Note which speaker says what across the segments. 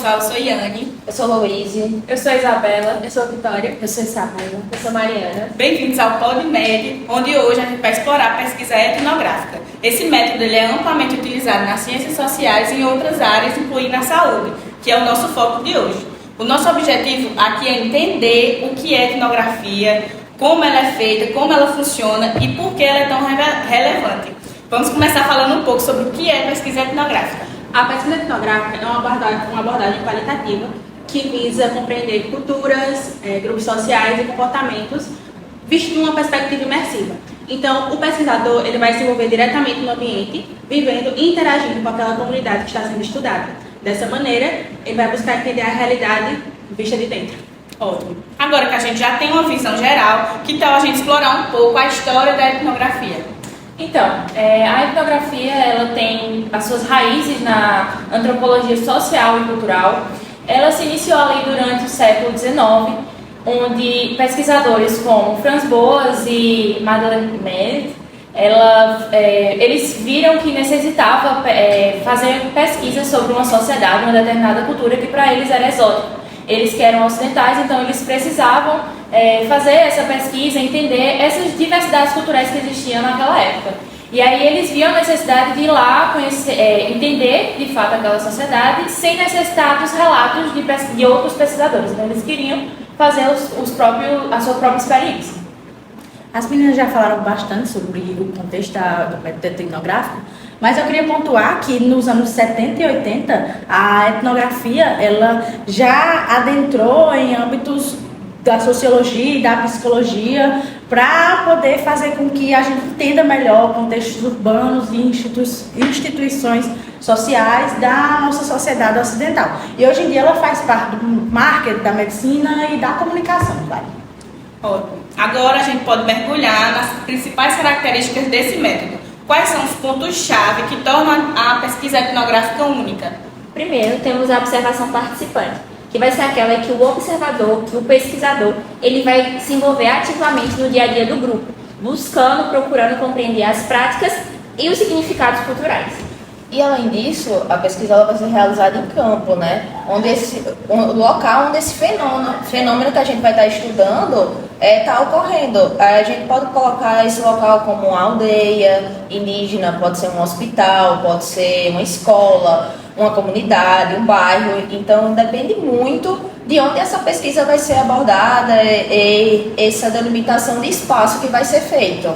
Speaker 1: pessoal, eu sou Iane.
Speaker 2: Eu sou Louise.
Speaker 3: Eu sou Isabela.
Speaker 4: Eu sou Vitória.
Speaker 2: Eu sou Isabela.
Speaker 4: Eu sou Mariana.
Speaker 1: Bem-vindos ao PodMed, onde hoje a gente vai explorar a pesquisa etnográfica. Esse método ele é amplamente utilizado nas ciências sociais e em outras áreas, incluindo a saúde, que é o nosso foco de hoje. O nosso objetivo aqui é entender o que é etnografia, como ela é feita, como ela funciona e por que ela é tão relevante. Vamos começar falando um pouco sobre o que é pesquisa etnográfica.
Speaker 4: A pesquisa etnográfica é uma abordagem qualitativa que visa compreender culturas, grupos sociais e comportamentos visto numa perspectiva imersiva. Então, o pesquisador ele vai se envolver diretamente no ambiente, vivendo e interagindo com aquela comunidade que está sendo estudada. Dessa maneira, ele vai buscar entender a realidade vista de dentro.
Speaker 1: Ótimo. Agora que a gente já tem uma visão geral, que tal a gente explorar um pouco a história da etnografia?
Speaker 3: Então, a etnografia ela tem as suas raízes na antropologia social e cultural. Ela se iniciou ali durante o século XIX, onde pesquisadores como Franz Boas e Madeleine Meritt, eles viram que necessitava fazer pesquisas sobre uma sociedade, uma determinada cultura que para eles era exótica. Eles que eram ocidentais, então eles precisavam fazer essa pesquisa, entender essas diversidades culturais que existiam naquela época. E aí eles viam a necessidade de ir lá conhecer, entender de fato aquela sociedade, sem necessitar dos relatos de outros pesquisadores. Então eles queriam fazer a sua própria experiência.
Speaker 2: As meninas já falaram bastante sobre o contexto do método etnográfico, mas eu queria pontuar que nos anos 70 e 80 a etnografia ela já adentrou em âmbitos da sociologia e da psicologia para poder fazer com que a gente entenda melhor contextos urbanos e instituições sociais da nossa sociedade ocidental. E hoje em dia ela faz parte do marketing, da medicina e da comunicação, vai.
Speaker 1: Ótimo. Agora a gente pode mergulhar nas principais características desse método. Quais são os pontos-chave que tornam a pesquisa etnográfica única?
Speaker 5: Primeiro, temos a observação participante, que vai ser aquela que o observador, que o pesquisador, ele vai se envolver ativamente no dia a dia do grupo, procurando compreender as práticas e os significados culturais.
Speaker 2: E além disso, a pesquisa ela vai ser realizada em campo, né? O local onde esse fenômeno que a gente vai estar estudando está ocorrendo. A gente pode colocar esse local como uma aldeia indígena, pode ser um hospital, pode ser uma escola, uma comunidade, um bairro. Então depende muito de onde essa pesquisa vai ser abordada e essa delimitação de espaço que vai ser feito.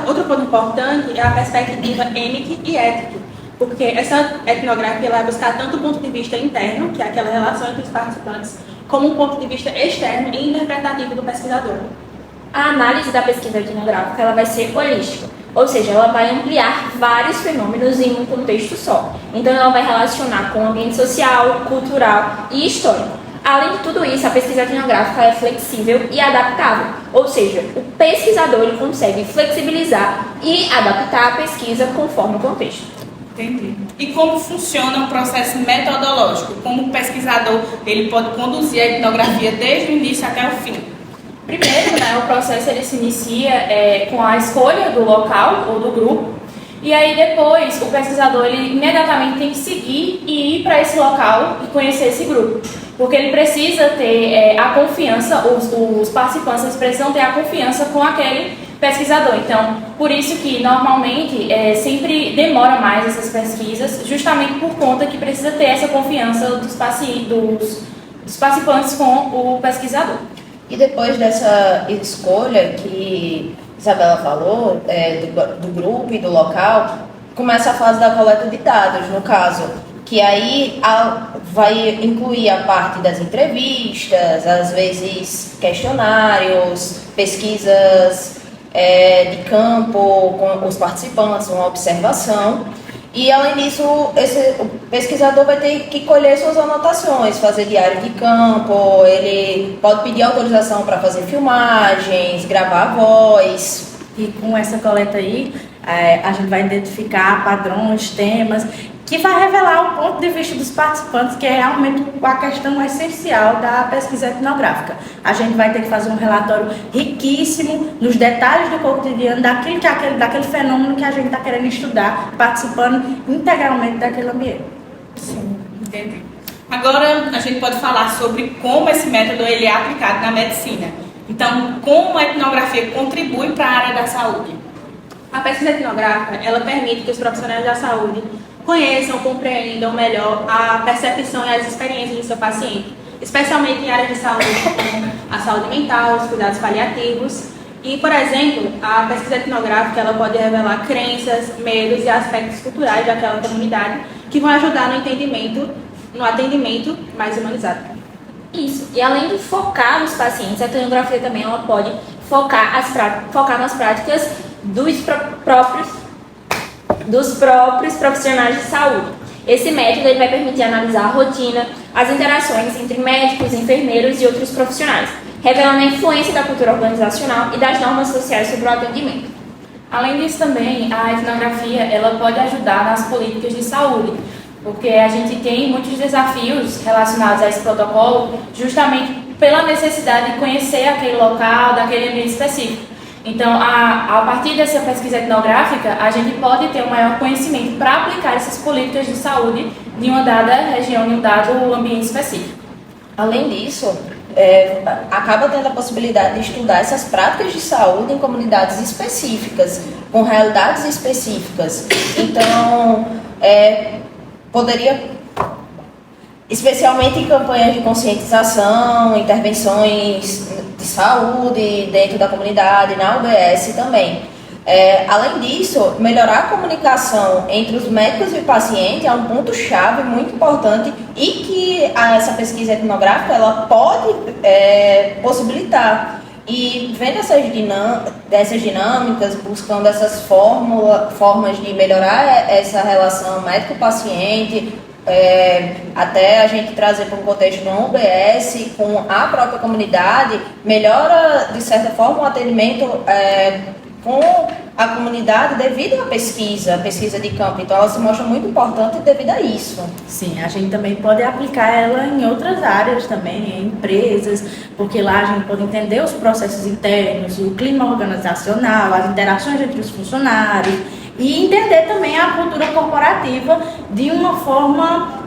Speaker 4: Outro ponto importante é a perspectiva étnica e ética, porque essa etnografia ela vai buscar tanto o ponto de vista interno, que é aquela relação entre os participantes, como um ponto de vista externo e interpretativo do pesquisador.
Speaker 5: A análise da pesquisa etnográfica ela vai ser holística, ou seja, ela vai ampliar vários fenômenos em um contexto só. Então ela vai relacionar com o ambiente social, cultural e histórico. Além de tudo isso, a pesquisa etnográfica é flexível e adaptável, ou seja, o pesquisador ele consegue flexibilizar e adaptar a pesquisa conforme o contexto.
Speaker 1: Entendi. E como funciona o processo metodológico? Como o pesquisador ele pode conduzir a etnografia desde o início até o fim?
Speaker 3: Primeiro, o processo ele se inicia com a escolha do local ou do grupo. E aí depois o pesquisador ele imediatamente tem que seguir e ir para esse local e conhecer esse grupo. Porque ele precisa ter a confiança, os participantes eles precisam ter a confiança com aquele pesquisador. Então, por isso que normalmente sempre demora mais essas pesquisas, justamente por conta que precisa ter essa confiança dos participantes com o pesquisador.
Speaker 2: E depois dessa escolha que Isabela falou, do grupo e do local, começa a fase da coleta de dados, no caso, que aí vai incluir a parte das entrevistas, às vezes questionários, pesquisas de campo com os participantes, uma observação. E além disso, o pesquisador vai ter que colher suas anotações, fazer diário de campo, ele pode pedir autorização para fazer filmagens, gravar a voz. E com essa coleta aí, a gente vai identificar padrões, temas, que vai revelar o ponto de vista dos participantes, que é realmente a questão essencial da pesquisa etnográfica. A gente vai ter que fazer um relatório riquíssimo nos detalhes do cotidiano, daquele fenômeno que a gente está querendo estudar, participando integralmente daquele ambiente.
Speaker 1: Sim, entendi. Agora, a gente pode falar sobre como esse método ele é aplicado na medicina. Então, como a etnografia contribui para a área da saúde?
Speaker 4: A pesquisa etnográfica, ela permite que os profissionais da saúde conheçam, compreendam melhor a percepção e as experiências do seu paciente, especialmente em áreas de saúde como a saúde mental, os cuidados paliativos. E, por exemplo, a pesquisa etnográfica ela pode revelar crenças, medos e aspectos culturais daquela comunidade que vão ajudar no atendimento mais humanizado.
Speaker 5: Isso. E além de focar nos pacientes, a etnografia também ela pode focar nas práticas dos próprios profissionais de saúde. Esse método ele vai permitir analisar a rotina, as interações entre médicos, enfermeiros e outros profissionais, revelando a influência da cultura organizacional e das normas sociais sobre o atendimento.
Speaker 3: Além disso também, a etnografia ela pode ajudar nas políticas de saúde, porque a gente tem muitos desafios relacionados a esse protocolo justamente pela necessidade de conhecer aquele local, daquele ambiente específico. Então, a partir dessa pesquisa etnográfica, a gente pode ter um maior conhecimento para aplicar essas políticas de saúde de uma dada região, de um dado ambiente específico.
Speaker 2: Além disso, acaba tendo a possibilidade de estudar essas práticas de saúde em comunidades específicas, com realidades específicas. Então, poderia, especialmente em campanhas de conscientização, intervenções de saúde dentro da comunidade, na UBS também. Além disso, melhorar a comunicação entre os médicos e o paciente é um ponto-chave muito importante e que essa pesquisa etnográfica ela pode possibilitar. E vendo essas dinâmicas, buscando essas formas de melhorar essa relação médico-paciente, até a gente trazer para um contexto de uma UBS com a própria comunidade, melhora de certa forma o atendimento com a comunidade devido à pesquisa de campo. Então ela se mostra muito importante devido a isso.
Speaker 6: Sim, a gente também pode aplicar ela em outras áreas também, em empresas, porque lá a gente pode entender os processos internos, o clima organizacional, as interações entre os funcionários e entender também a cultura corporativa de uma forma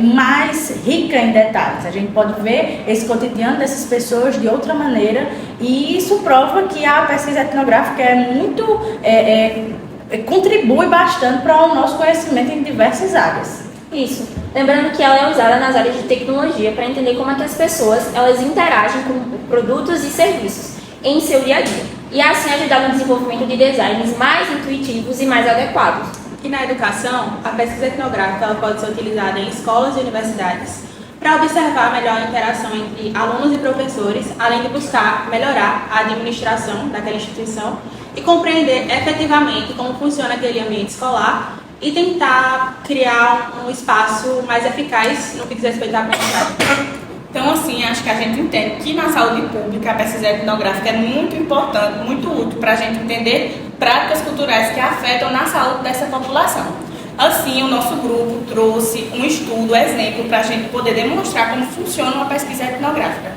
Speaker 6: mais rica em detalhes. A gente pode ver esse cotidiano dessas pessoas de outra maneira e isso prova que a pesquisa etnográfica contribui bastante para o nosso conhecimento em diversas áreas.
Speaker 5: Isso. Lembrando que ela é usada nas áreas de tecnologia para entender como é que as pessoas elas interagem com produtos e serviços em seu dia a dia e assim ajudar no desenvolvimento de designs mais intuitivos e mais adequados.
Speaker 4: E na educação, a pesquisa etnográfica ela pode ser utilizada em escolas e universidades para observar melhor a interação entre alunos e professores, além de buscar melhorar a administração daquela instituição e compreender efetivamente como funciona aquele ambiente escolar e tentar criar um espaço mais eficaz no que diz respeito à aprendizagem.
Speaker 1: Então, assim, acho que a gente entende que na saúde pública a pesquisa etnográfica é muito importante, muito útil para a gente entender práticas culturais que afetam na saúde dessa população. Assim, o nosso grupo trouxe um estudo, exemplo, para a gente poder demonstrar como funciona uma pesquisa etnográfica.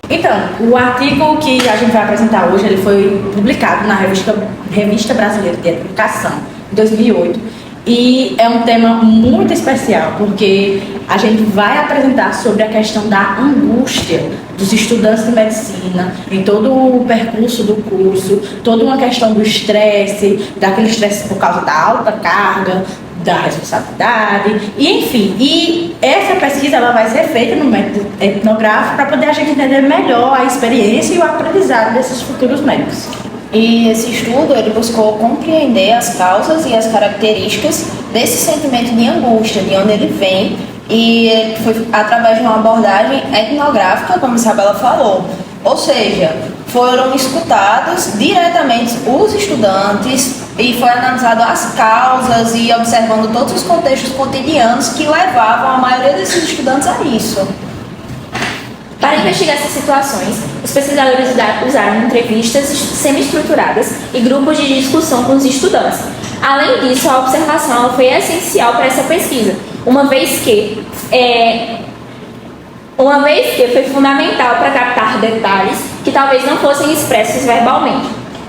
Speaker 6: Então, o artigo que a gente vai apresentar hoje, ele foi publicado na Revista Brasileira de Educação, em 2008. E é um tema muito especial, porque a gente vai apresentar sobre a questão da angústia dos estudantes de medicina, em todo o percurso do curso, toda uma questão do estresse, daquele estresse por causa da alta carga, da responsabilidade, e enfim. E essa pesquisa ela vai ser feita no método etnográfico para poder a gente entender melhor a experiência e o aprendizado desses futuros médicos.
Speaker 2: E esse estudo ele buscou compreender as causas e as características desse sentimento de angústia, de onde ele vem, e foi através de uma abordagem etnográfica, como a Isabela falou. Ou seja, foram escutados diretamente os estudantes e foi analisado as causas e observando todos os contextos cotidianos que levavam a maioria desses estudantes a isso.
Speaker 5: Para investigar essas situações, os pesquisadores usaram entrevistas semi-estruturadas e grupos de discussão com os estudantes. Além disso, a observação foi essencial para essa pesquisa, uma vez que foi fundamental para captar detalhes que talvez não fossem expressos verbalmente,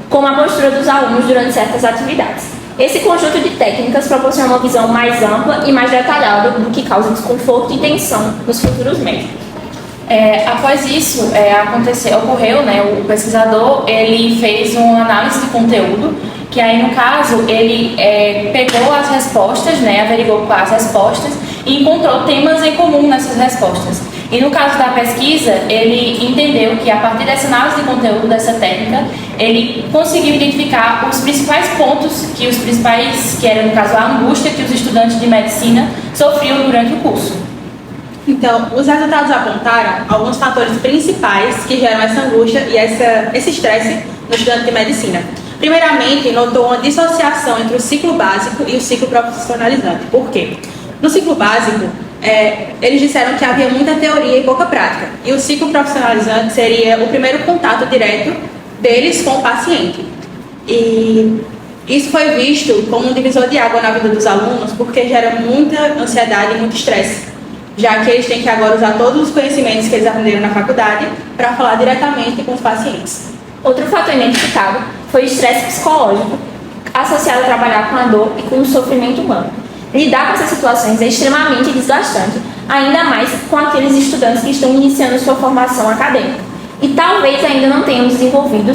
Speaker 5: como a postura dos alunos durante certas atividades. Esse conjunto de técnicas proporciona uma visão mais ampla e mais detalhada do que causa desconforto e tensão nos futuros médicos.
Speaker 3: Após isso, ocorreu, né, o pesquisador ele fez uma análise de conteúdo, que aí no caso ele pegou as respostas, né, averigou as respostas e encontrou temas em comum nessas respostas. E no caso da pesquisa, ele entendeu que a partir dessa análise de conteúdo, dessa técnica, ele conseguiu identificar os principais pontos que era no caso a angústia que os estudantes de medicina sofriam durante o curso.
Speaker 4: Então, os resultados apontaram alguns fatores principais que geram essa angústia e esse estresse no estudante de medicina. Primeiramente, notou uma dissociação entre o ciclo básico e o ciclo profissionalizante. Por quê? No ciclo básico, eles disseram que havia muita teoria e pouca prática. E o ciclo profissionalizante seria o primeiro contato direto deles com o paciente. E isso foi visto como um divisor de água na vida dos alunos, porque gera muita ansiedade e muito estresse, já que eles têm que agora usar todos os conhecimentos que eles aprenderam na faculdade para falar diretamente com os pacientes.
Speaker 5: Outro fator identificado foi o estresse psicológico, associado a trabalhar com a dor e com o sofrimento humano. Lidar com essas situações é extremamente desgastante, ainda mais com aqueles estudantes que estão iniciando sua formação acadêmica e talvez ainda não tenham desenvolvido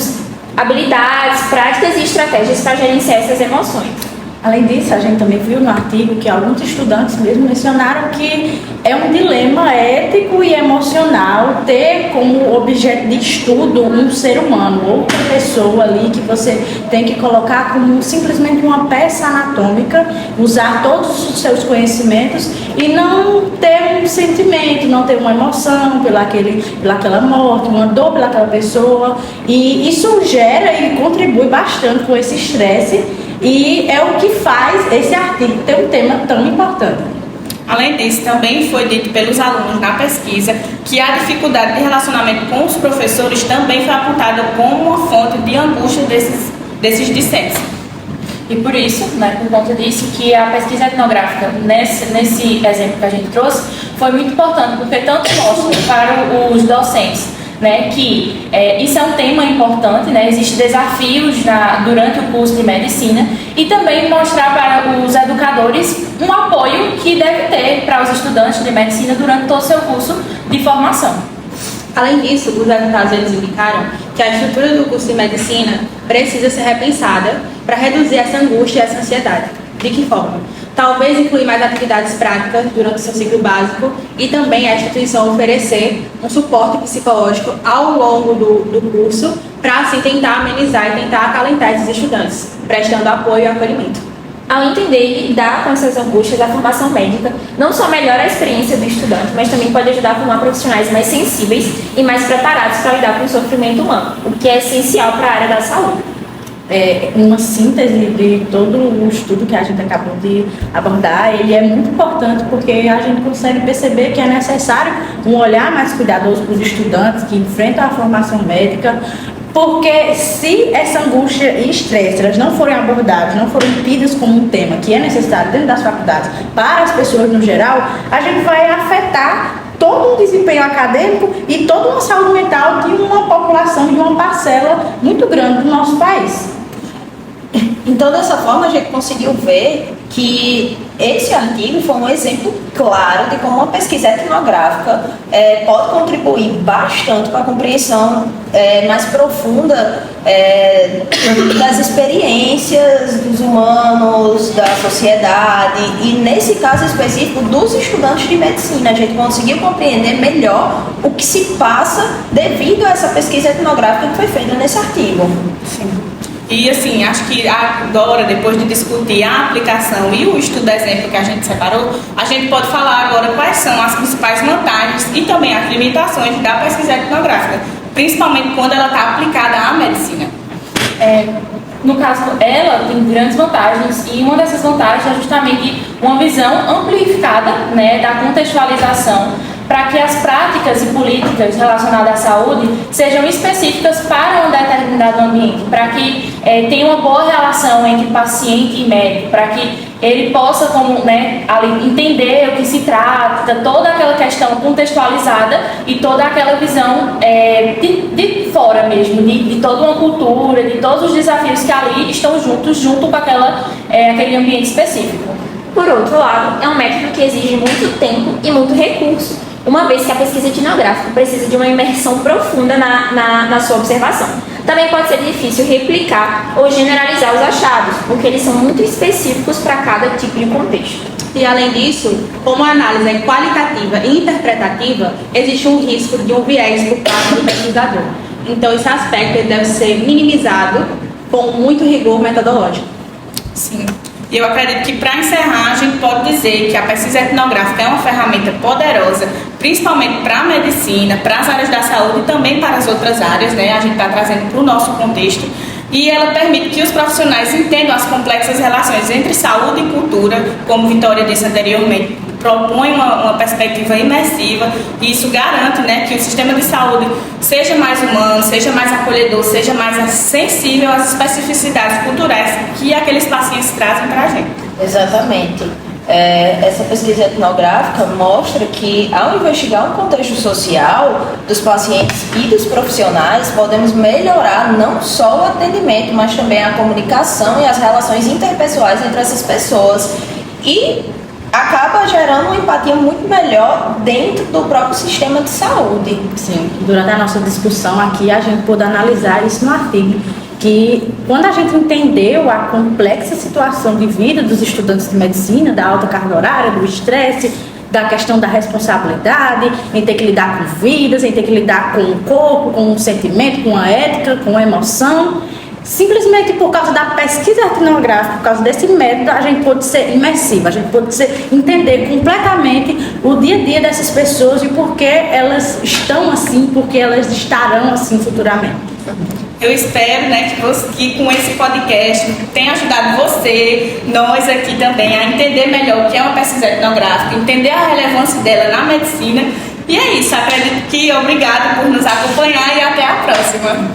Speaker 5: habilidades, práticas e estratégias para gerenciar essas emoções.
Speaker 6: Além disso, a gente também viu no artigo que alguns estudantes mesmo mencionaram que é um dilema ético e emocional ter como objeto de estudo um ser humano, outra pessoa ali que você tem que colocar como simplesmente uma peça anatômica, usar todos os seus conhecimentos e não ter um sentimento, não ter uma emoção pelaquela morte, uma dor pelaquela pessoa. E isso gera e contribui bastante com esse estresse. E é o que faz esse artigo ter um tema tão importante.
Speaker 1: Além disso, também foi dito pelos alunos na pesquisa que a dificuldade de relacionamento com os professores também foi apontada como uma fonte de angústia desses discentes.
Speaker 3: E por isso, né, por conta disso, que a pesquisa etnográfica, nesse exemplo que a gente trouxe, foi muito importante, porque tanto mostra para os docentes, né, que isso é um tema importante, né, existem desafios durante o curso de medicina, e também mostrar para os educadores um apoio que deve ter para os estudantes de medicina durante todo o seu curso de formação.
Speaker 4: Além disso, os resultados eles indicaram que a estrutura do curso de medicina precisa ser repensada para reduzir essa angústia e essa ansiedade. De que forma? Talvez incluir mais atividades práticas durante o seu ciclo básico e também a instituição oferecer um suporte psicológico ao longo do curso para assim tentar amenizar e tentar acalentar esses estudantes, prestando apoio e acolhimento.
Speaker 5: Ao entender e lidar com essas angústias, a formação médica não só melhora a experiência do estudante, mas também pode ajudar a formar profissionais mais sensíveis e mais preparados para lidar com o sofrimento humano, o que é essencial para a área da saúde.
Speaker 6: Uma síntese de todo o estudo que a gente acabou de abordar, ele é muito importante porque a gente consegue perceber que é necessário um olhar mais cuidadoso para os estudantes que enfrentam a formação médica, porque se essa angústia e estresse elas não forem abordadas, não forem tidas como um tema que é necessário dentro das faculdades para as pessoas no geral, a gente vai afetar todo um desempenho acadêmico e toda uma saúde mental de uma população, de uma parcela muito grande do nosso país.
Speaker 2: Então, dessa forma, a gente conseguiu ver que esse artigo foi um exemplo claro de como uma pesquisa etnográfica pode contribuir bastante para a compreensão mais profunda das experiências dos humanos, da sociedade e, nesse caso específico, dos estudantes de medicina. A gente conseguiu compreender melhor o que se passa devido a essa pesquisa etnográfica que foi feita nesse artigo.
Speaker 1: Sim. E assim, acho que agora, depois de discutir a aplicação e o estudo exemplo que a gente separou, a gente pode falar agora quais são as principais vantagens e também as limitações da pesquisa etnográfica, principalmente quando ela está aplicada à medicina.
Speaker 3: No caso, ela tem grandes vantagens e uma dessas vantagens é justamente uma visão amplificada, né, da contextualização para que as práticas e políticas relacionadas à saúde sejam específicas para um determinado ambiente, para que tenha uma boa relação entre paciente e médico, para que ele possa ali entender o que se trata, toda aquela questão contextualizada e toda aquela visão de fora mesmo, de toda uma cultura, de todos os desafios que ali estão junto com aquele ambiente específico.
Speaker 5: Por outro lado, é um método que exige muito tempo e muito recurso, uma vez que a pesquisa etnográfica precisa de uma imersão profunda na sua observação. Também pode ser difícil replicar ou generalizar os achados, porque eles são muito específicos para cada tipo de contexto.
Speaker 4: E além disso, como a análise é qualitativa e interpretativa, existe um risco de um viés por parte do pesquisador. Então esse aspecto ele deve ser minimizado com muito rigor metodológico.
Speaker 1: Sim. E eu acredito que, para encerrar, a gente pode dizer que a pesquisa etnográfica é uma ferramenta poderosa, principalmente para a medicina, para as áreas da saúde e também para as outras áreas, né? A gente está trazendo para o nosso contexto. E ela permite que os profissionais entendam as complexas relações entre saúde e cultura, como Vitória disse anteriormente, propõe uma perspectiva imersiva e isso garante, né, que o sistema de saúde seja mais humano, seja mais acolhedor, seja mais sensível às especificidades culturais que aqueles pacientes trazem para a gente.
Speaker 2: Exatamente. Essa pesquisa etnográfica mostra que, ao investigar um contexto social dos pacientes e dos profissionais, podemos melhorar não só o atendimento, mas também a comunicação e as relações interpessoais entre essas pessoas. E acaba gerando uma empatia muito melhor dentro do próprio sistema de saúde.
Speaker 6: Sim, durante a nossa discussão aqui, a gente pôde analisar isso no artigo, que quando a gente entendeu a complexa situação de vida dos estudantes de medicina, da alta carga horária, do estresse, da questão da responsabilidade, em ter que lidar com vidas, em ter que lidar com o corpo, com o sentimento, com a ética, com a emoção, simplesmente por causa da pesquisa etnográfica, por causa desse método, a gente pode ser imersiva, a gente pode entender completamente o dia a dia dessas pessoas e por que elas estão assim, por que elas estarão assim futuramente.
Speaker 1: Eu espero, né, que com esse podcast tenha ajudado você, nós aqui também, a entender melhor o que é uma pesquisa etnográfica, entender a relevância dela na medicina. E é isso, acredito que obrigado por nos acompanhar e até a próxima.